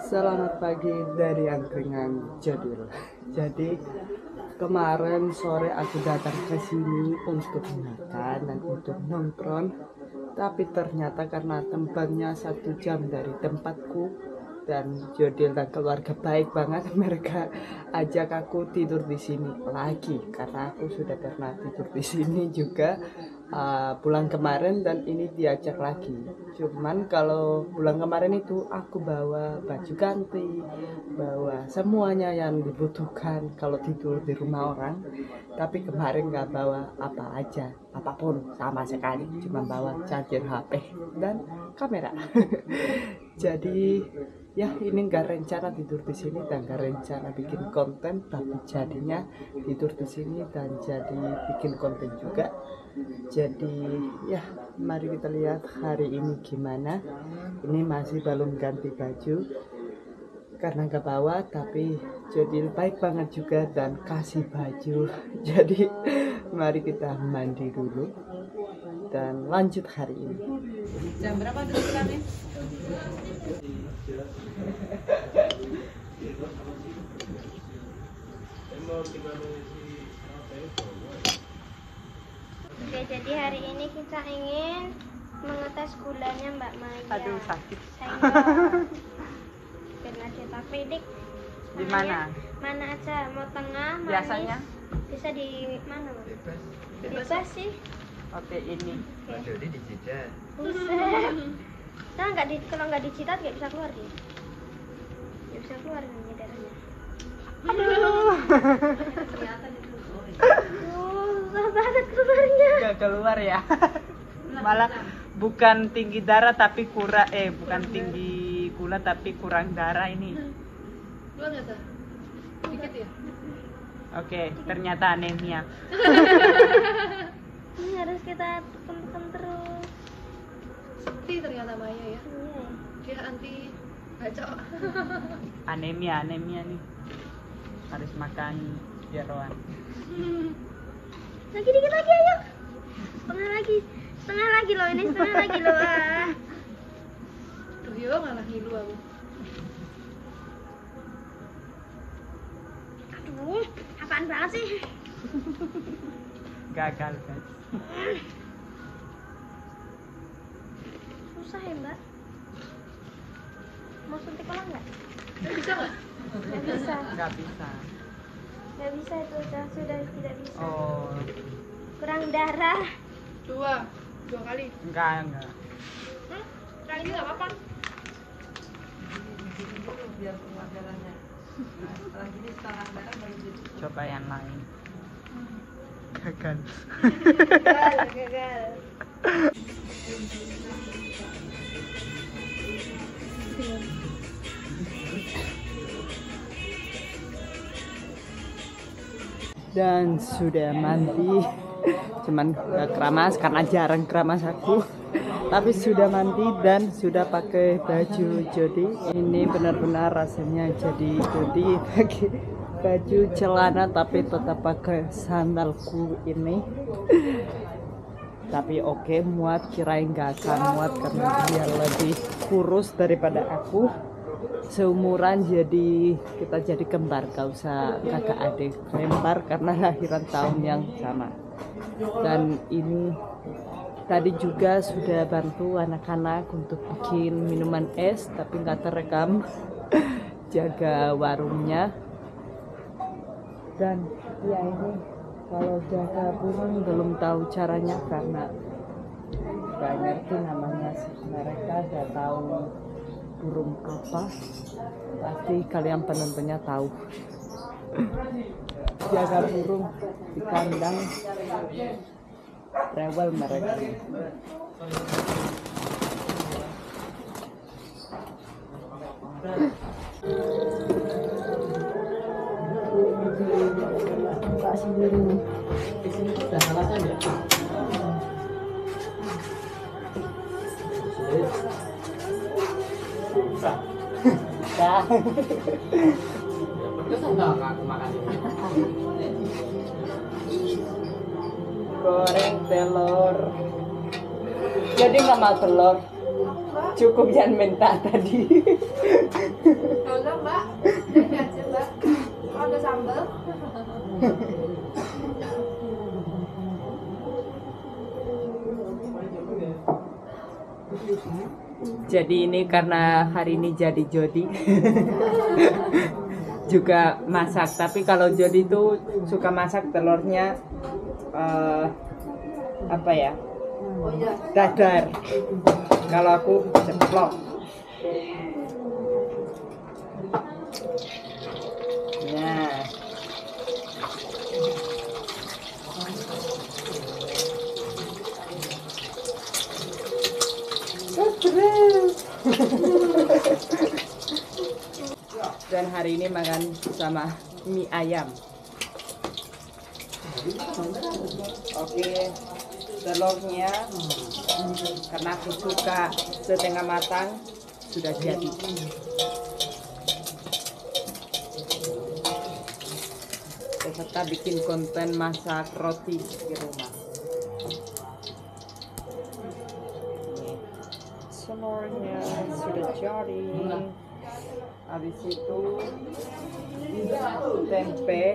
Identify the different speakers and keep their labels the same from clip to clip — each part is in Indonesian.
Speaker 1: Selamat pagi dari angkringan Jadil. Jadi kemarin sore aku datang ke sini untuk makan dan untuk nongkrong, tapi ternyata karena tempatnya 1 jam dari tempatku dan Jodil dan keluarga baik banget, mereka ajak aku tidur di sini lagi karena aku sudah pernah tidur di sini juga bulan kemarin dan ini diajak lagi. Cuman kalau bulan kemarin itu aku bawa baju ganti, bawa semuanya yang dibutuhkan kalau tidur di rumah orang. Tapi kemarin nggak bawa apa aja, apapun sama sekali, cuma bawa charger HP dan kamera. Jadi ya ini nggak rencana tidur di sini dan nggak rencana bikin konten, tapi jadinya tidur di sini dan jadi bikin konten juga. Jadi ya mari kita lihat hari ini gimana. Ini masih belum ganti baju karena nggak bawa, tapi jadi baik banget juga dan kasih baju. Jadi mari kita mandi dulu dan lanjut hari ini.
Speaker 2: Jam berapa dulu kami?
Speaker 3: Oke, jadi hari ini kita ingin mengetes gulanya Mbak Maya.
Speaker 2: Aduh, sakit.
Speaker 3: Karena cetak predik.
Speaker 2: Di mana?
Speaker 3: Mana aja, mau tengah, manis.
Speaker 2: Biasanya?
Speaker 3: Bisa di mana, Mbak?
Speaker 2: Bebas.
Speaker 3: sih.
Speaker 2: Oke, ini.
Speaker 3: Oke.
Speaker 4: Jadi dicicat.
Speaker 3: Buset. Nah, kalau nggak dicitat nggak bisa keluar dia. Nggak bisa keluar nih darahnya.
Speaker 2: Aduh.
Speaker 3: Susah banget keluarnya.
Speaker 2: Gak keluar ya. Malah bukan tinggi darah tapi bukan tinggi gula tapi kurang darah ini.
Speaker 5: Keluar nggak tuh? Dikit ya?
Speaker 2: Oke, ternyata anemia.
Speaker 3: Ini harus kita tekan terus.
Speaker 5: Sakti ternyata Maya ya.
Speaker 3: Iya.
Speaker 5: Dia anti bacok.
Speaker 2: Anemia nih. Harus makan jeroan.
Speaker 3: Lagi dikit lagi, ayo. Setengah lagi loh ini, setengah lagi loh.
Speaker 5: Rio malah ngilu aku.
Speaker 3: Aduh, apaan banget sih?
Speaker 2: Gagal guys.
Speaker 3: Susah ya Mbak. Mau suntik ulang nggak?
Speaker 5: Bisa nggak?
Speaker 3: Nggak bisa.
Speaker 2: Nggak bisa.
Speaker 3: Nggak bisa itu sudah tidak bisa.
Speaker 2: Oh,
Speaker 3: Kurang darah.
Speaker 5: Dua kali.
Speaker 2: enggak.
Speaker 5: Kali ini nggak apa-apa.
Speaker 2: Coba yang lain. Gagal.
Speaker 3: Gagal.
Speaker 1: Dan sudah mandi, cuman gak keramas karena jarang keramas aku, tapi sudah mandi dan sudah pakai baju Jodi. Ini benar-benar rasanya jadi Jodi pakai baju celana tapi tetap pakai sandalku ini. Tapi oke, muat, kirain gak akan muat karena dia lebih kurus daripada aku. Seumuran, jadi kita jadi kembar, gak usah kakak adik, kembar karena lahiran tahun yang sama. Dan ini tadi juga sudah bantu anak-anak untuk bikin minuman es tapi nggak terekam. Jaga warungnya. Dan ya ini kalau jaga burung belum tahu caranya karena gak ngerti namanya, mereka gak tahu burung apa. Pasti kalian penontonnya tahu. Jaga burung di kandang rewel mereka. Kasih burung. Di sini sudah salah saja. Dah. Goreng telur. Jadi nggak mau telur. Cukup yang minta tadi.
Speaker 2: Jadi ini karena hari ini jadi Jody juga masak. Tapi kalau Jody tuh suka masak telurnya apa ya? Dadar. Kalau aku ceplok. Nah. Dan hari ini makan sama mie ayam. Oke, telurnya karena aku suka setengah matang sudah jadi. Beserta bikin konten masak roti di rumah. Telurnya sudah jadi. Habis itu tempe,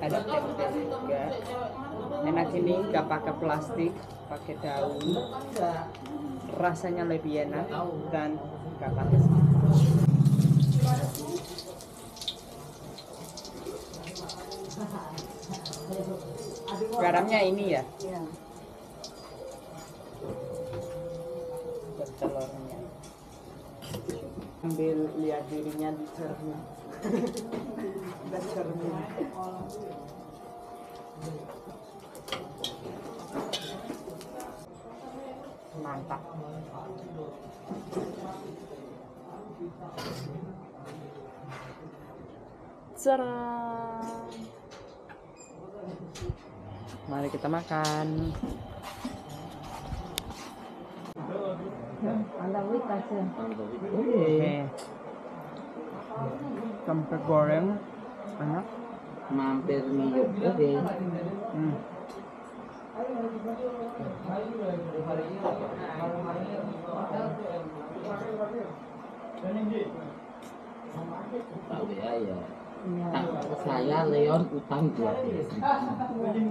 Speaker 2: ada tempe juga. Enak ini nggak pakai plastik, pakai daun. Rasanya lebih enak dan nggak pakai. Garamnya ini ya? Iya. Telurnya. Ambil lihat dirinya di cermin. Ada cermin. Mantap. Cerah. Mari kita makan. Oke. Tempe goreng enak.
Speaker 4: Mampir nih, oke. Tahu ya. Saya Leon utang 12.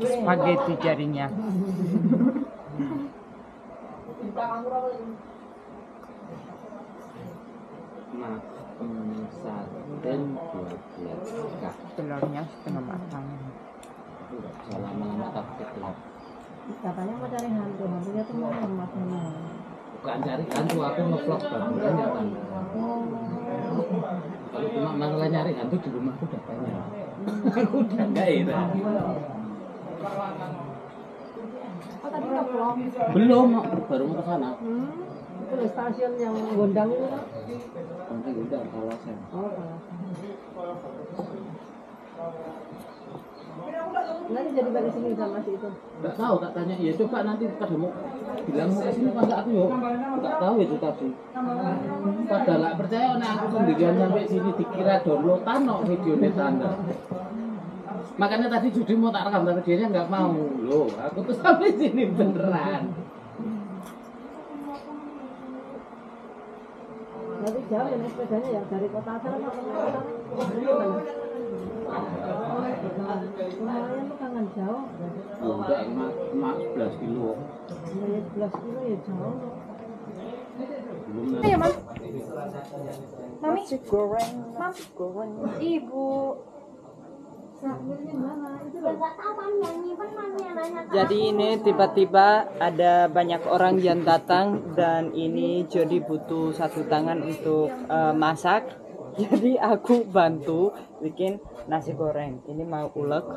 Speaker 2: Spaghetti jadinya.
Speaker 4: Makan sarden 12
Speaker 2: Telurnya setengah matang.
Speaker 4: Udah bisa lama-lama tapi gelap.
Speaker 6: Katanya mau cari hantu, hantunya tuh mau rumahnya.
Speaker 4: Bukan cari hantu, aku nge-vlog baburan ya kan. Kalau cuma masalah nyari hantu di rumahku udah banyak. Aku udah enggak ya.
Speaker 6: Oh tadi nge-vlog?
Speaker 4: Belum, baru mau ke sana.
Speaker 6: Itu di stasiun yang Gondang itu kan?
Speaker 4: Nanti udah kalau saya.
Speaker 6: Oh nanti jadi balik sini sama si itu?
Speaker 4: Enggak tahu, tak tanya. Ya coba nanti pada mau bilang mau ke sini apa enggak aku yuk. Enggak tahu itu tadi. Pada enggak percaya nek aku sendirian sampai sini dikira downloadan kok videonya tanda. Makanya tadi Judi mau tak rekam tapi dia enggak mau. Loh, aku tuh sampai sini beneran.
Speaker 6: Nanti jauh ya naik sepedanya ya dari kota asal apa ke kota? Lumayan tuh kangen jauh.
Speaker 4: Udah emak 11 kilo.
Speaker 6: Ya 11 kilo ya jauh.
Speaker 4: Belum
Speaker 5: Ayo, Mam. Mami,
Speaker 2: Nasi goreng,
Speaker 5: Mam.
Speaker 2: nasi goreng.
Speaker 5: Ibu.
Speaker 2: Jadi ini tiba-tiba ada banyak orang yang datang dan ini Jody butuh satu tangan untuk masak. Jadi aku bantu bikin nasi goreng. Ini mau ulek.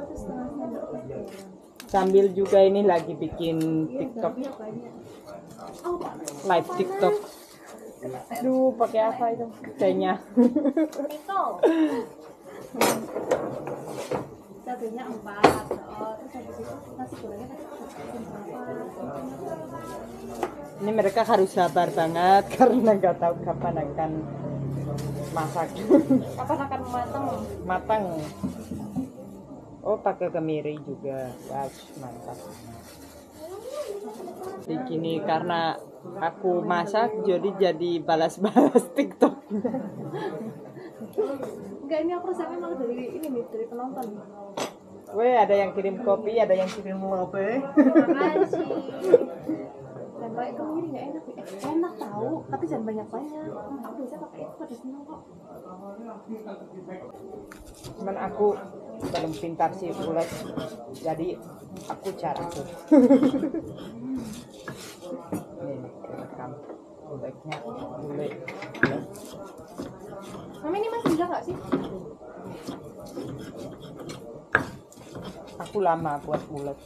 Speaker 2: Sambil juga ini lagi bikin TikTok. Live TikTok. Aduh, pakai apa itu? Kayaknya.
Speaker 6: Satunya 4. Oh, terus habis itu nasi gorengnya
Speaker 2: Ini mereka harus sabar banget karena nggak tahu kapan akan masak.
Speaker 5: Kapan akan matang?
Speaker 2: Matang. Oh, pakai kemiri juga. Guys, mantap. Di sini karena aku masak jadi balas-balas TikTok.
Speaker 6: enggak, ini aku resepnya malah dari ini nih, dari penonton.
Speaker 2: Weh, ada yang kirim kopi, ada yang kirim lope.
Speaker 6: Terima kasih. Dan
Speaker 5: pakai kemiri nggak enak. Enak tahu, tapi jangan banyak-banyak. Aku biasa pakai itu pada seneng kok.
Speaker 2: Cuman aku belum pintar sih ulet, jadi aku caraku. Nih, rekam uletnya, ulet.
Speaker 5: Mami ini masih bisa nggak sih?
Speaker 2: Aku lama buat ulet.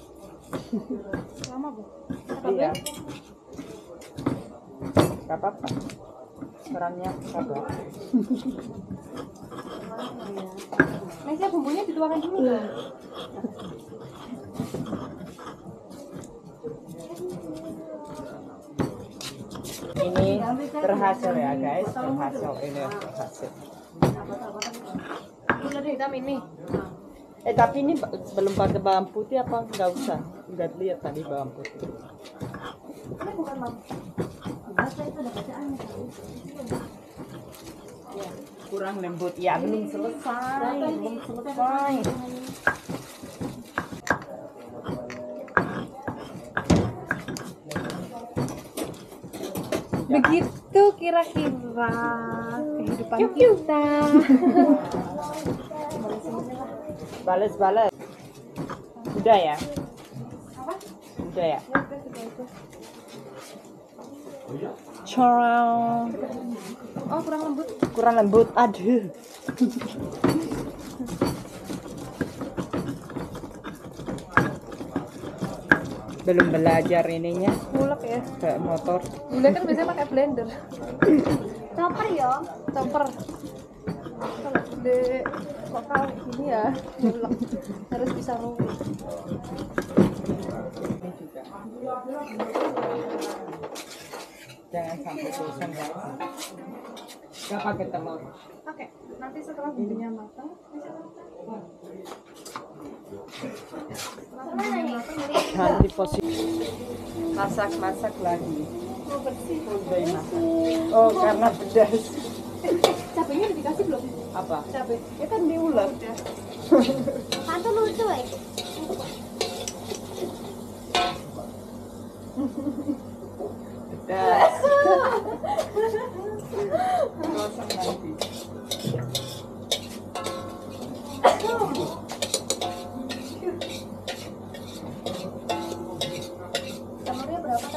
Speaker 5: Lama bu.
Speaker 2: Iya. Gak apa-apa. Orangnya sabar.
Speaker 5: Mesnya bumbunya dituangkan dulu kan?
Speaker 2: Ini berhasil ya guys, berhasil ini berhasil.
Speaker 5: Udah deh hitam ini.
Speaker 2: Tapi ini belum pakai bawang putih apa nggak usah? Nggak lihat tadi bawang putih.
Speaker 5: Ini bukan lampu.
Speaker 2: Kurang lembut ya, belum selesai, belum selesai.
Speaker 5: Begitu kira-kira kehidupan kita.
Speaker 2: Balas. Udah ya? Udah ya? Corang.
Speaker 5: Oh kurang lembut.
Speaker 2: Kurang lembut, aduh. Belum belajar ininya,
Speaker 5: Ngulek ya.
Speaker 2: kayak motor.
Speaker 5: Gula kan biasanya pakai blender.
Speaker 3: Chopper ya.
Speaker 5: Chopper. Kalau di lokal gini ya, ngulek. Harus bisa ngulek.
Speaker 2: Ini juga. Jangan sampai bosan ya. Gak pakai telur.
Speaker 5: Oke, nanti setelah bumbunya matang,
Speaker 2: Ganti posisi. Masak lagi.
Speaker 5: mau bersih.
Speaker 2: Udah masak. Oh, karena pedas.
Speaker 5: Cabenya udah dikasih belum?
Speaker 2: Apa?
Speaker 5: Cabai.
Speaker 2: Ya kan diulek.
Speaker 3: Satu lucu
Speaker 2: Pedas. Gosok nanti.
Speaker 5: Telurnya berapa?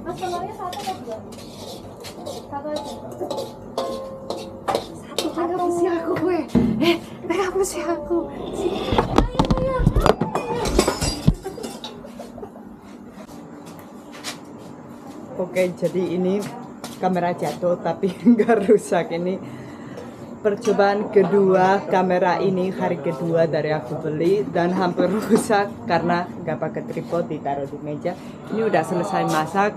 Speaker 5: Mas telurnya satu atau dua? Satu aja. Satu. Pegang pusi aku gue. Pegang pusi aku. Ayo.
Speaker 2: Oke, jadi ini kamera jatuh tapi nggak rusak. Ini percobaan kedua kamera ini, hari kedua dari aku beli dan hampir rusak karena nggak pakai tripod, ditaruh di meja. Ini udah selesai masak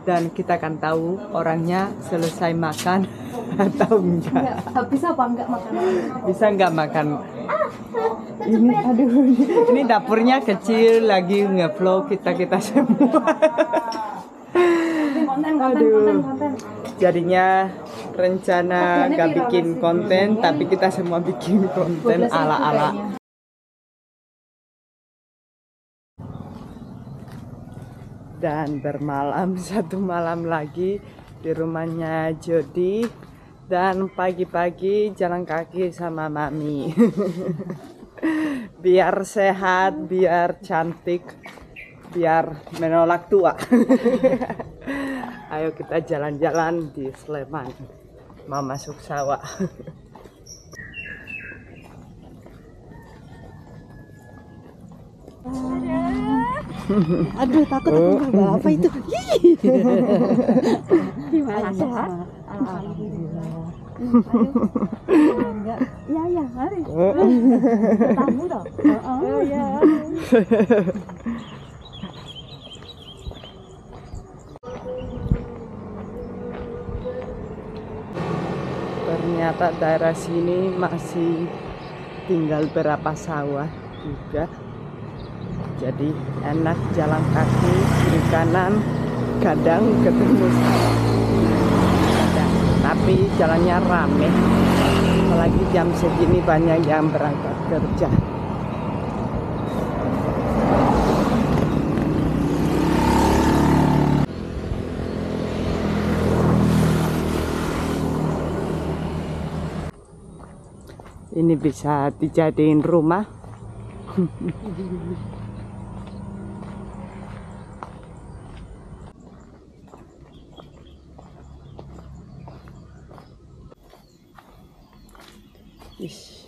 Speaker 2: dan kita akan tahu orangnya selesai makan atau enggak.
Speaker 5: Bisa apa enggak makanan?
Speaker 2: Bisa nggak makan? Ini aduh, ini dapurnya kecil lagi nge-vlog kita semua. Aduh, jadinya rencana nggak bikin konten, tapi kita semua bikin konten ala-ala. Dan bermalam, satu malam lagi di rumahnya Jody. Dan pagi-pagi jalan kaki sama Mami. Biar sehat, biar cantik, biar menolak tua. Ayo kita jalan-jalan di Sleman. Mau masuk sawah.
Speaker 6: Aduh, takut aku apa itu? Gimana? Alhamdulillah. Enggak. Ya, mari. Tamu dong. Oh, ya.
Speaker 2: Ternyata daerah sini masih tinggal berapa sawah juga. Jadi enak jalan kaki, kiri kanan kadang ketemu sawah. Tapi jalannya rame. Apalagi jam segini banyak yang berangkat kerja. Ini bisa dijadiin rumah. Ish,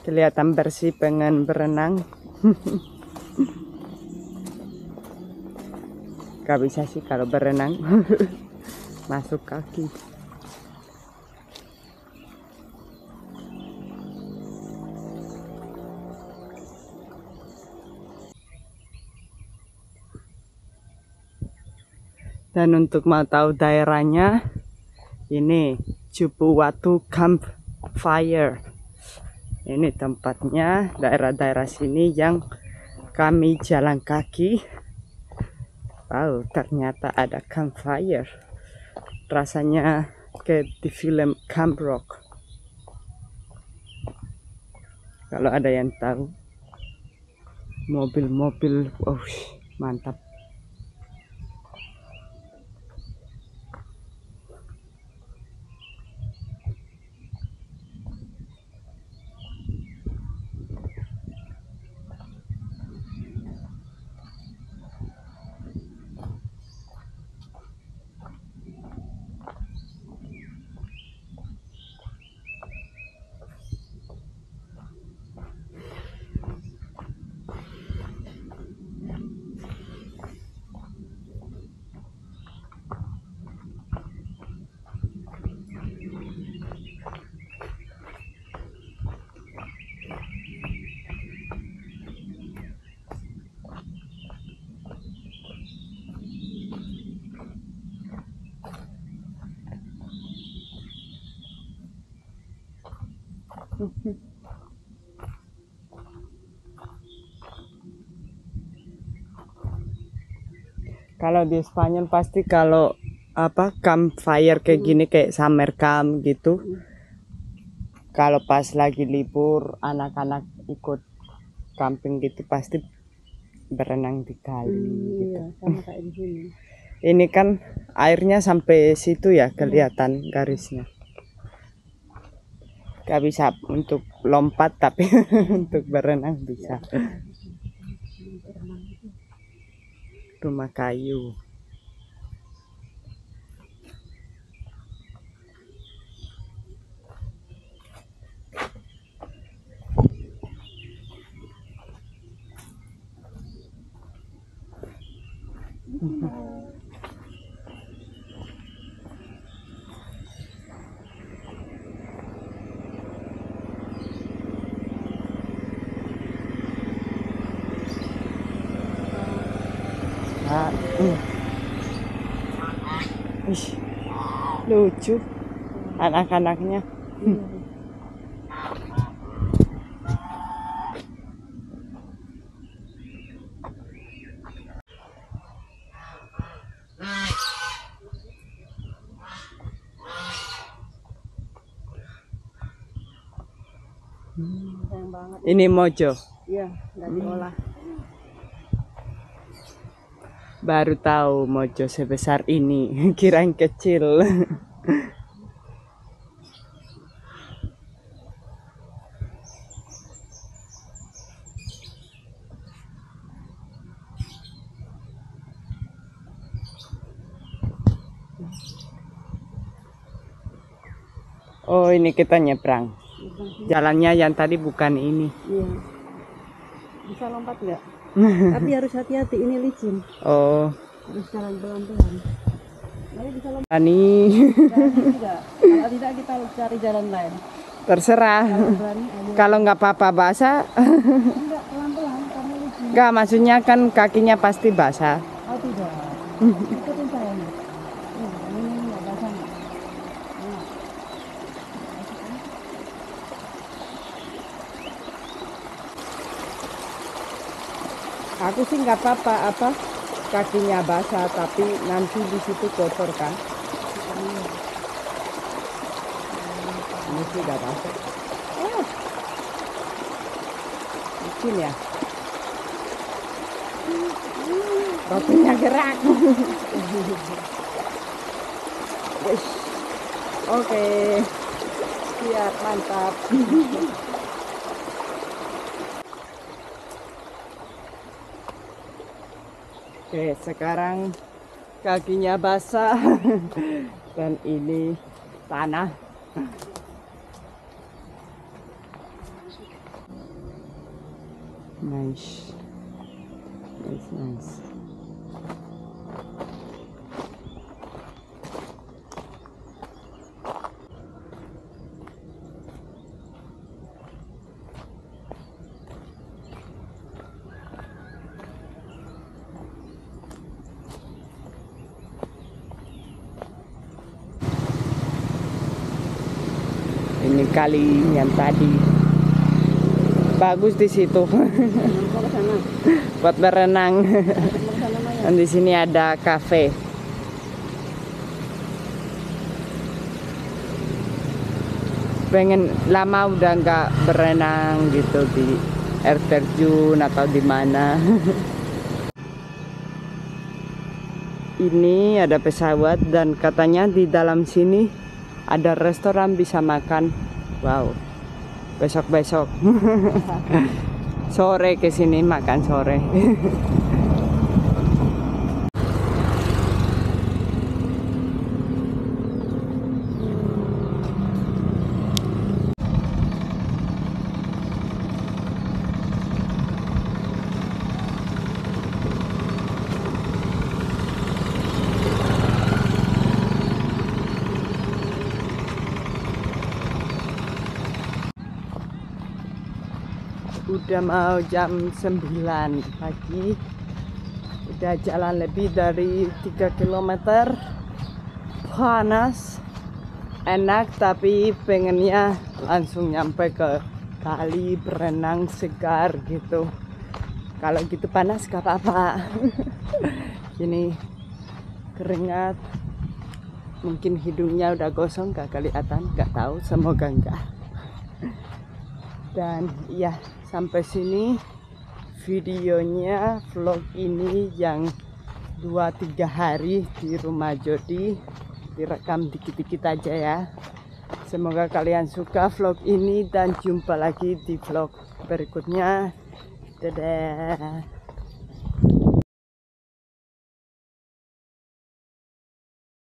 Speaker 2: kelihatan bersih, pengen berenang. Gak bisa sih kalau berenang. Masuk kaki. Dan untuk mau tahu daerahnya, ini Jubuwatu Campfire. Ini tempatnya, daerah-daerah sini yang kami jalan kaki. Wow, ternyata ada campfire. Rasanya kayak di film Camp Rock. Kalau ada yang tahu, mobil-mobil, wow, mantap. Kalau di Spanyol pasti kalau apa campfire kayak gini, kayak summer camp gitu. Kalau pas lagi libur anak-anak ikut camping gitu pasti berenang di kali gitu.
Speaker 6: Iya, sama kayak di sini.
Speaker 2: Ini kan airnya sampai situ ya, kelihatan garisnya. Gak bisa untuk lompat tapi untuk berenang bisa. Rumah kayu. Ih, lucu anak-anaknya.
Speaker 6: Sayang banget.
Speaker 2: Ini mojo.
Speaker 6: Iya, nggak diolah.
Speaker 2: Baru tahu mojo sebesar ini, kirain kecil. Oh, ini kita nyebrang. Jalannya yang tadi bukan ini.
Speaker 6: Iya. Bisa lompat nggak? Tapi harus hati-hati, ini licin.
Speaker 2: Oh,
Speaker 6: Harus jalan pelan-pelan. Tapi bisa lompat
Speaker 2: ini
Speaker 6: tidak? Kalau tidak kita cari jalan lain.
Speaker 2: terserah.
Speaker 6: Kalau berani, ayo.
Speaker 2: Kalau nggak apa-apa basah,
Speaker 6: Enggak, pelan-pelan karena licin.
Speaker 2: nggak, maksudnya kan kakinya pasti basah.
Speaker 6: Oh tidak. Ikutin saya nih. Ini nggak basah nih. Nah.
Speaker 2: Aku sih nggak apa-apa, apa kakinya basah, tapi nanti di situ kotor kan. Ini sih nggak basah. Mungkin ya. Rotinya gerak. Wih. Oke. Siap, mantap. Oke, sekarang kakinya basah dan ini tanah. Nice. Nice. Ini kali yang tadi bagus di situ. Buat berenang. Dan di sini ada kafe. Pengen lama udah nggak berenang gitu di air terjun atau di mana. Ini ada pesawat dan katanya di dalam sini ada restoran bisa makan. Wow. Besok-besok. Sore ke sini makan sore. Udah mau jam 9 pagi, udah jalan lebih dari 3 km, panas, enak, tapi pengennya langsung nyampe ke kali berenang segar gitu. Kalau gitu panas gak apa-apa. Ini keringat, mungkin hidungnya udah gosong gak kelihatan, gak tahu, semoga enggak. Dan ya, sampai sini videonya, vlog ini yang 2-3 hari di rumah Jody, direkam dikit-dikit aja ya. Semoga kalian suka vlog ini dan jumpa lagi di vlog berikutnya. Dadah.